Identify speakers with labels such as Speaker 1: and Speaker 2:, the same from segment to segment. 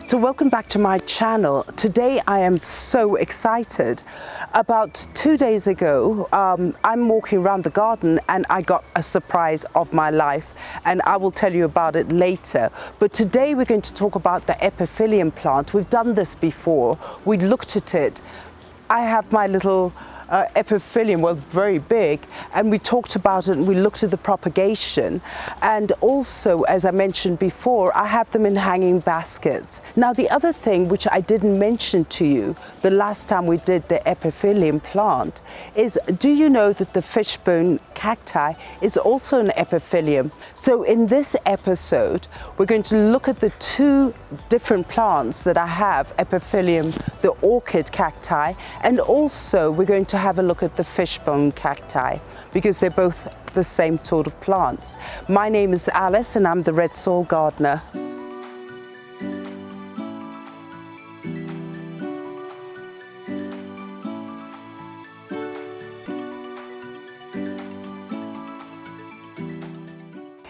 Speaker 1: So welcome back to my channel. Today I am so excited. About 2 days ago, I'm walking around the garden and I got a surprise of my life, and I will tell you about it later. But today we're going to talk about the Epiphyllum plant. We've done this before. We looked at it. I have my little Epiphyllum, well, very big, and we talked about it and we looked at the propagation. And also, as I mentioned before, I have them in hanging baskets. Now, the other thing which I didn't mention to you the last time we did the Epiphyllum plant is, do you know that the fishbone cacti is also an epiphyllum? So in this episode, we're going to look at the two different plants that I have, Epiphyllum, the orchid cacti, and also we're going to have a look at the fishbone cacti, because they're both the same sort of plants. My name is Alice and I'm the red soil gardener.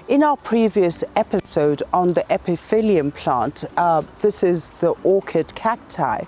Speaker 1: In our previous episode on the Epiphyllum plant, this is the orchid cacti,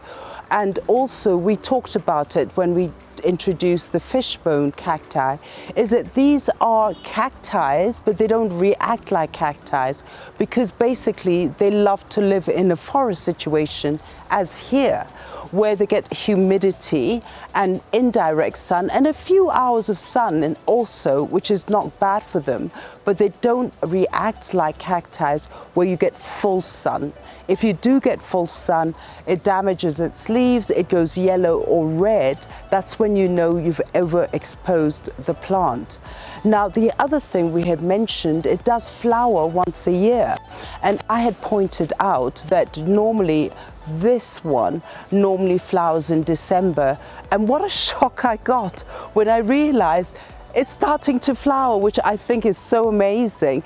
Speaker 1: and also we talked about it when we introduced the fishbone cacti, is that these are cacti, but they don't react like cacti, because basically they love to live in a forest situation, as here, where they get humidity and indirect sun and a few hours of sun, and also, which is not bad for them, but they don't react like cacti where you get full sun. If you do get full sun, it damages its leaves, it goes yellow or red. That's when you know you've overexposed the plant. Now, the other thing we had mentioned, it does flower once a year. And I had pointed out that normally this one normally flowers in December. And what a shock I got when I realized it's starting to flower, which I think is so amazing.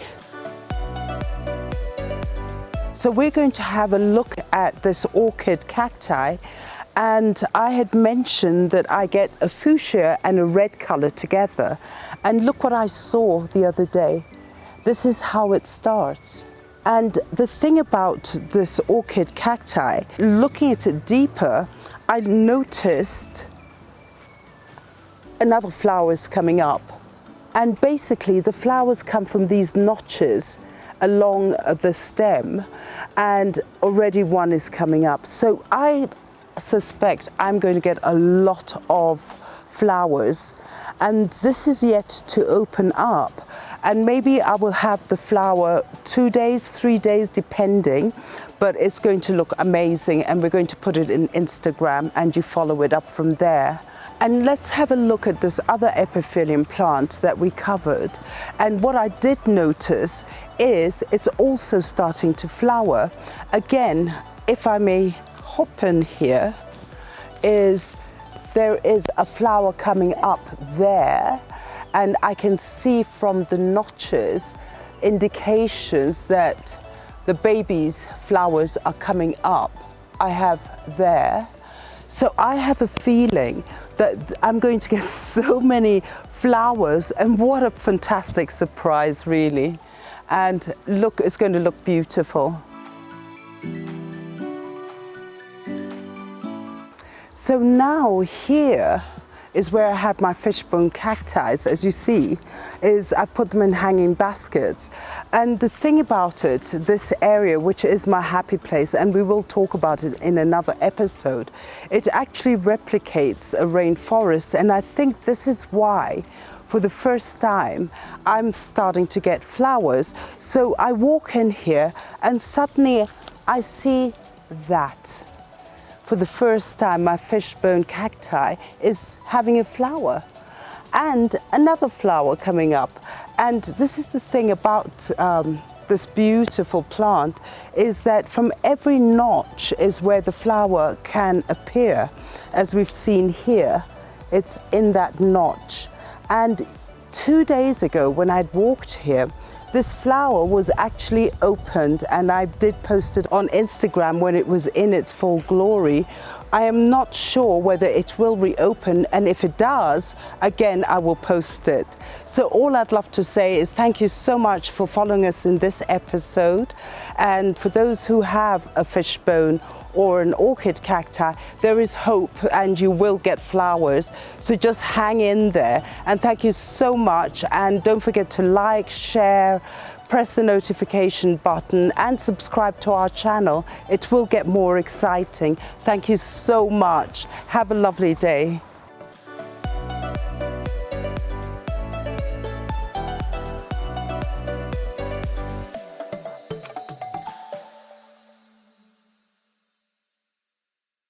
Speaker 1: So we're going to have a look at this orchid cacti, and I had mentioned that I get a fuchsia and a red color together, and look what I saw the other day. This is how it starts. And the thing about this orchid cacti, looking at it deeper, I noticed another flower is coming up, and basically the flowers come from these notches along the stem, and already one is coming up. So I suspect I'm going to get a lot of flowers, and this is yet to open up, and maybe I will have the flower 2 days, 3 days, depending, but it's going to look amazing, and we're going to put it in Instagram and you follow it up from there. And let's have a look at this other Epiphyllum plant that we covered. And what I did notice is it's also starting to flower. Again, if I may hop in here, there is a flower coming up there, and I can see from the notches indications that the baby's flowers are coming up. I have there. So I have a feeling that I'm going to get so many flowers, and what a fantastic surprise, really. And look, it's going to look beautiful. So now here is where I have my fishbone cacti. As you see, I put them in hanging baskets. And the thing about it, this area, which is my happy place, and we will talk about it in another episode, it actually replicates a rainforest. And I think this is why, for the first time, I'm starting to get flowers. So I walk in here and suddenly I see that. For the first time, my fishbone cacti is having a flower, and another flower coming up. And this is the thing about this beautiful plant, is that from every notch is where the flower can appear. As we've seen here, it's in that notch. And 2 days ago, when I'd walked here, this flower was actually opened, and I did post it on Instagram when it was in its full glory. I am not sure whether it will reopen, and if it does, again, I will post it. So all I'd love to say is thank you so much for following us in this episode. And for those who have a fishbone or an orchid cacti, there is hope and you will get flowers. So just hang in there. And thank you so much. And don't forget to like, share, press the notification button and subscribe to our channel. It will get more exciting. Thank you so much. Have a lovely day.